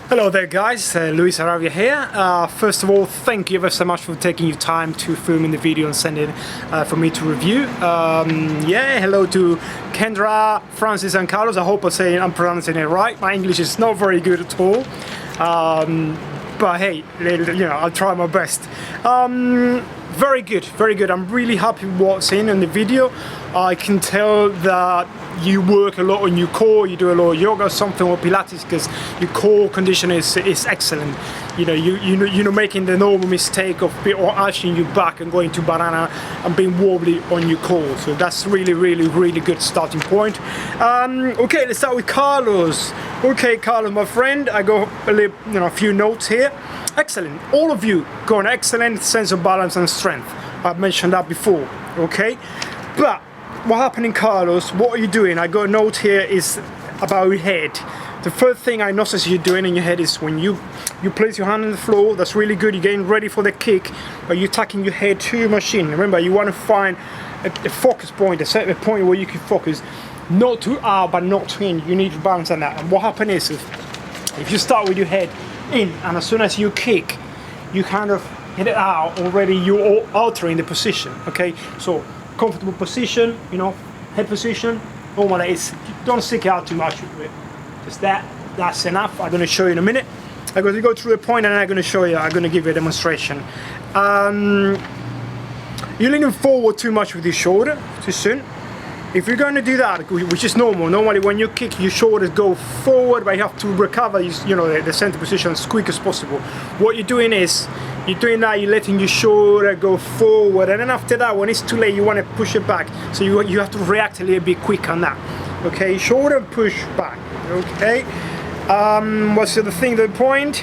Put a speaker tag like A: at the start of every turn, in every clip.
A: Hello there guys, Luis Arabia here. First of all, thank you ever so much for taking your time to film in the video and send it for me to review. Yeah, hello to Kendra, Francis and Carlos. I hope I'm pronouncing it right. My English is not very good at all. But hey, I'll try my best. Very good, very good. I'm really happy with what's in the video. I can tell that you work a lot on your core, you do a lot of yoga or something, or Pilates, because your core condition is excellent. You're not making the normal mistake of arching your back and going to banana and being wobbly on your core. So that's really good starting point. Okay, let's start with Carlos. Okay, Carlos, my friend, I got a few notes here. Excellent. All of you got an excellent sense of balance and strength. I've mentioned that before. Okay, but what happened in Carlos? What are you doing? I got a note here is about your head. The first thing I notice you're doing in your head is when you place your hand on the floor. That's really good. You're getting ready for the kick, but you're tucking your head to your machine. Remember, you want to find a focus point, a point where you can focus, not to out but not to in. You need to balance on that. And what happens is, if you start with your head in, and as soon as you kick, you kind of hit it out already. You're altering the position. Okay, so comfortable position, head position. Normally, don't stick out too much with it. Just that's enough. I'm going to show you in a minute. I'm going to go through the point and I'm going to show you. I'm going to give you a demonstration. You're leaning forward too much with your shoulder too soon. If you're going to do that, which is normal, normally when you kick, your shoulders go forward, but you have to recover, the center position as quick as possible. What you're doing is, you're letting your shoulder go forward, and then after that, when it's too late, you want to push it back. So you have to react a little bit quick on that. Okay, shoulder push back. Okay. What's the other thing? The point?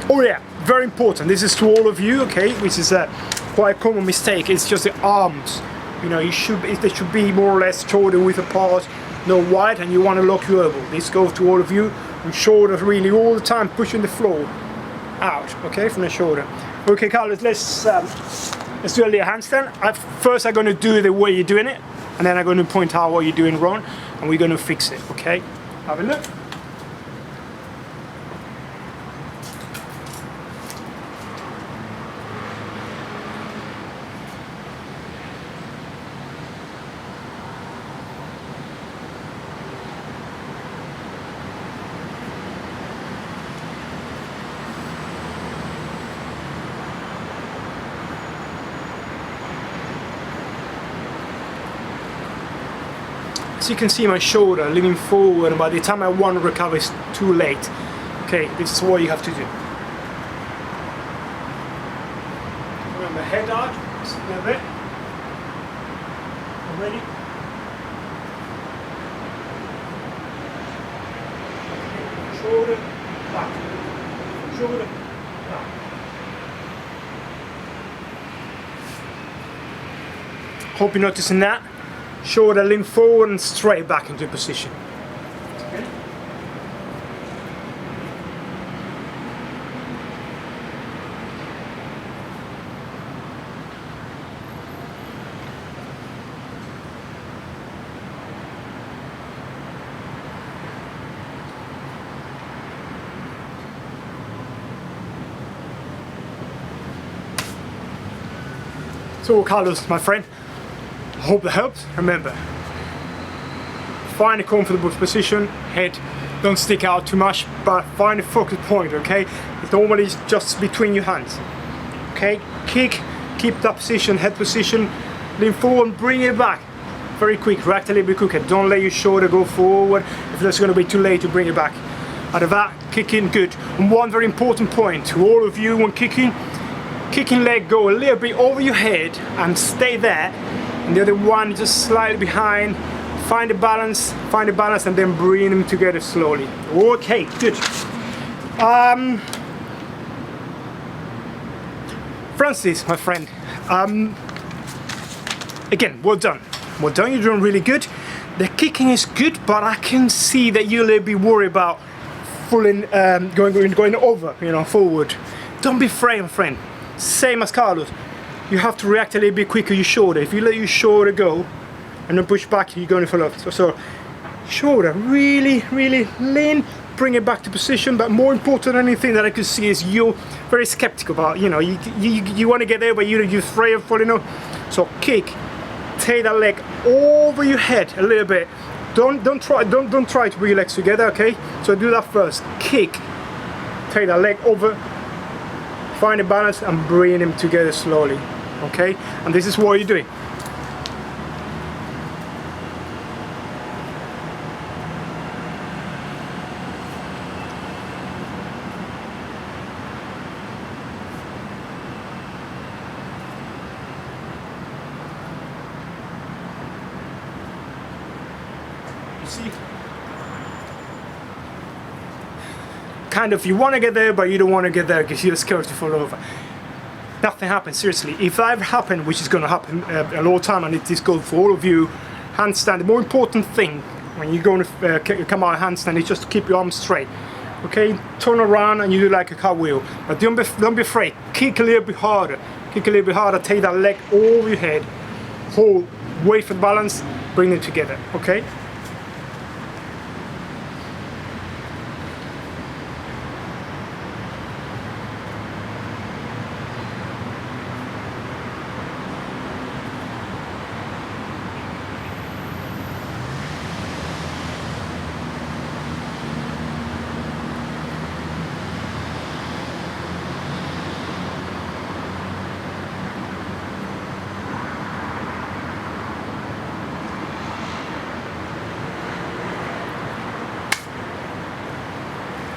A: Oh yeah, very important. This is to all of you. Okay, which is a quite common mistake. It's just the arms. They should be more or less shoulder width apart, no wide, and you want to lock your elbow. This goes to all of you. And shoulders really all the time pushing the floor out, okay, from the shoulder. Okay, Carlos, let's do a little handstand. First, I'm going to do the way you're doing it, and then I'm going to point out what you're doing wrong, and we're going to fix it, okay? Have a look. So you can see my shoulder leaning forward, and by the time I want to recover, it's too late. Okay, this is what you have to do. Remember, head out, just a little bit. Ready? Shoulder, back. Shoulder, back. Hope you're noticing that. Shoulder lean forward and straight back into position. Okay. So Carlos, my friend, I hope that helps. Remember, find a comfortable position, head, don't stick out too much, but find a focus point, okay? It's normally just between your hands, okay? Kick, keep that position, head position, lean forward, bring it back. Very quick, react a little bit quicker. Don't let your shoulder go forward if that's going to be too late to bring it back. Out of that, kicking, good. And one very important point to all of you when kicking leg go a little bit over your head and stay there. And the other one just slightly behind. Find the balance, and then bring them together slowly. Okay, good. Francis, my friend. Again, well done. Well done. You're doing really good. The kicking is good, but I can see that you're a little bit worried about going over, forward. Don't be afraid, my friend. Same as Carlos. You have to react a little bit quicker your shoulder. If you let your shoulder go and then push back, you're going to fall off. So shoulder, really lean, bring it back to position, but more important than anything that I could see is you're very skeptical about, you know, you want to get there, but you're afraid of falling off. So kick, take that leg over your head a little bit. Don't try to bring your legs together, okay? So do that first. Kick, take that leg over, find a balance and bring them together slowly, okay? And this is what you're doing. See, kind of you want to get there, but you don't want to get there because you're scared to fall over. Nothing happens, seriously. If that ever happened, which is going to happen a lot of time, and it is good for all of you, handstand, the more important thing when you're going to come out of handstand is just to keep your arms straight, okay? Turn around and you do like a cartwheel, but don't be afraid. Kick a little bit harder, take that leg over your head, hold, wait for the balance, bring them together, okay?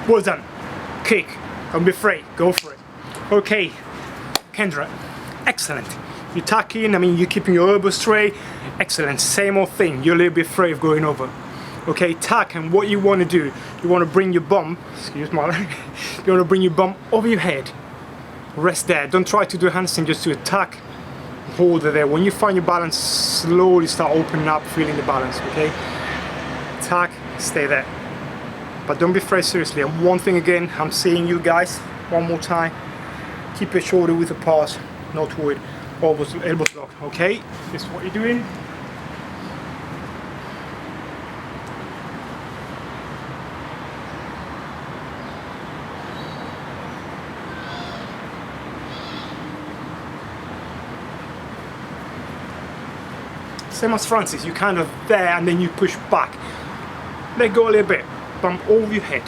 A: Well done. Kick. Don't be afraid. Go for it. Okay, Kendra. Excellent. You're tucking. I mean, you're keeping your elbows straight. Excellent. Same old thing. You're a little bit afraid of going over. Okay, tuck. And what you want to do, you want to bring your bum. Excuse me. You want to bring your bum over your head. Rest there. Don't try to do a handstand. Just do a tuck. Hold it there. When you find your balance, slowly start opening up, feeling the balance. Okay. Tuck. Stay there. But don't be afraid, seriously. And one thing again, I'm seeing you guys one more time. Keep your shoulder width apart, not with elbows locked, okay? This is what you're doing. Same as Francis, you're kind of there and then you push back. Let go a little bit. Bump over your head.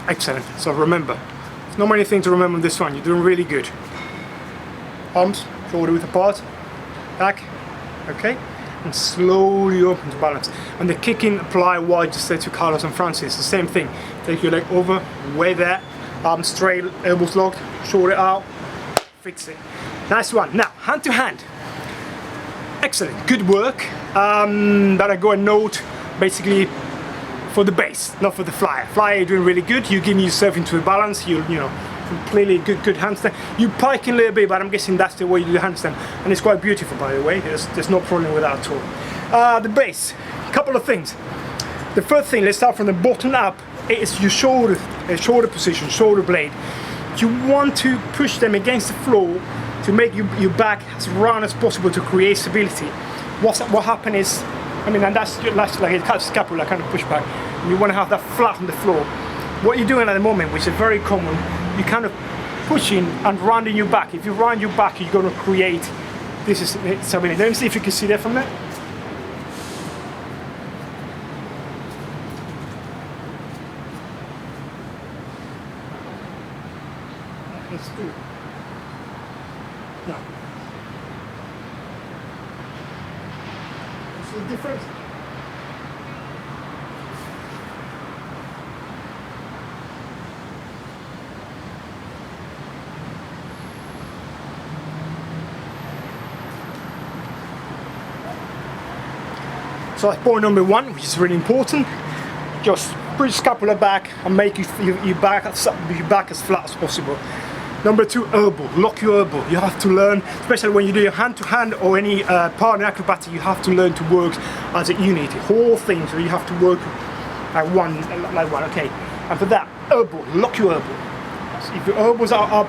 A: Excellent. So remember, there's not many things to remember on this one. You're doing really good. Arms, shoulder width apart, back, okay, and slowly open to balance. And the kicking apply what I just said to Carlos and Francis, the same thing. Take your leg over, way there, arms straight, elbows locked, shoulder out, fix it. Nice one. Now, hand to hand. Excellent, good work. But I go a note basically for the base, not for the flyer. Flyer, you're doing really good. You're getting yourself into a balance. You know. Completely good handstand. You piking a little bit, but I'm guessing that's the way you do the handstand, and it's quite beautiful, by the way. There's no problem with that at all. The base, a couple of things. The first thing, let's start from the bottom up. It's your shoulder position, shoulder blade. You want to push them against the floor to make your back as round as possible to create stability. What happens is, I mean, and that's like a scapula kind of push back. You want to have that flat on the floor. What you're doing at the moment, which is very common, you're kind of pushing and rounding your back. If you round your back, you're going to create this is stability. Let me see if you can see that from there. Let's do it. Now, see the difference? So that's point number one, which is really important. Just bridge scapula back and make your back as flat as possible. Number 2, elbow. Lock your elbow. You have to learn, especially when you do your hand-to-hand or any partner acrobatic, you have to learn to work as a unit. Whole thing, so you have to work like one. Okay. And for that, elbow. Lock your elbow. So if your elbows are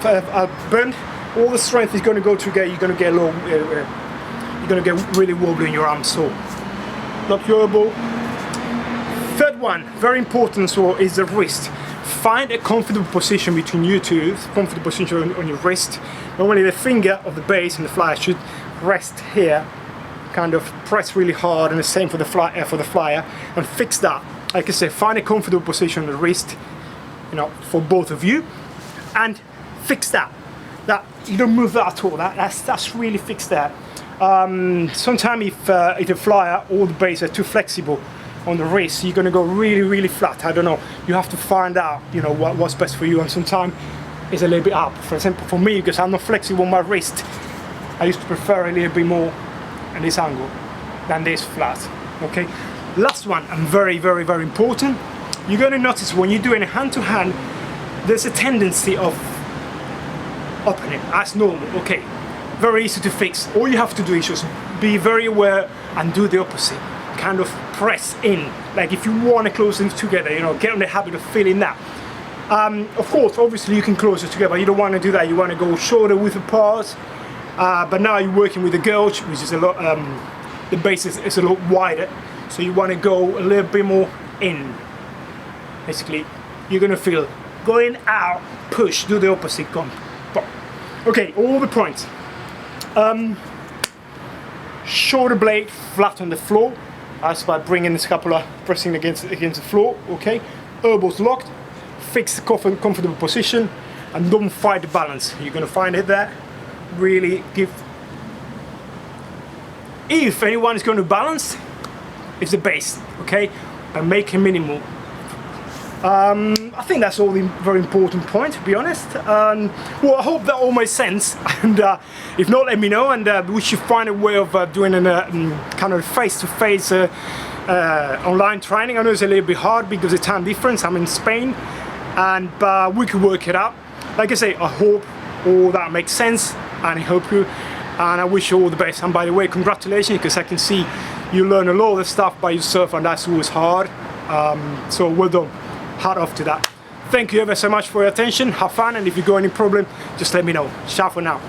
A: bent, all the strength is going to go together. You're going to get low. You're going to get really wobbly in your arms. So lock your elbow. Third one, very important, so is the wrist. Find a comfortable position between you two, comfortable position on your wrist. Normally the finger of the base and the flyer should rest here, kind of press really hard, and the same for the flyer, and fix that. Like I said, find a comfortable position on the wrist, you know, for both of you, and fix that. That you don't move that at all. That's really fixed there. Sometimes if the flyer or the base are too flexible on the wrist, you're going to go really flat. I don't know, you have to find out, you know, what's best for you, and sometimes it's a little bit up. For example, for me, because I'm not flexible on my wrist, I used to prefer a little bit more in this angle than this flat. Okay, last one, and very important, you're going to notice when you're doing a hand-to-hand, there's a tendency of opening. That's normal. Okay, very easy to fix. All you have to do is just be very aware and do the opposite. Kind of press in, like if you want to close them together, you know, get on the habit of feeling that. Of course, obviously you can close it together, you don't want to do that, you want to go shoulder width apart, but now you're working with the gauge, which is a lot, the base is a lot wider, so you want to go a little bit more in. Basically, you're going to feel going out, push, do the opposite, come, pop. Okay, all the points. Shoulder blade flat on the floor. That's by bringing the scapula, pressing against the floor, okay? Elbows locked, fix the comfortable position, and don't fight the balance. You're gonna find it there. Really give. If anyone is going to balance, it's the base, okay? And make a minimal. I think that's all the very important point, to be honest. Well, I hope that all makes sense, and if not, let me know, and we should find a way of doing a kind of face-to-face online training. I know it's a little bit hard because of the time difference. I'm in Spain, and we could work it out. Like I say, I hope all that makes sense, and I hope you, and I wish you all the best. And by the way, congratulations, because I can see you learn a lot of stuff by yourself, and that's always hard. So well done. Hard off to that. Thank you ever so much for your attention. Have fun, and if you got any problem, just let me know. Ciao for now.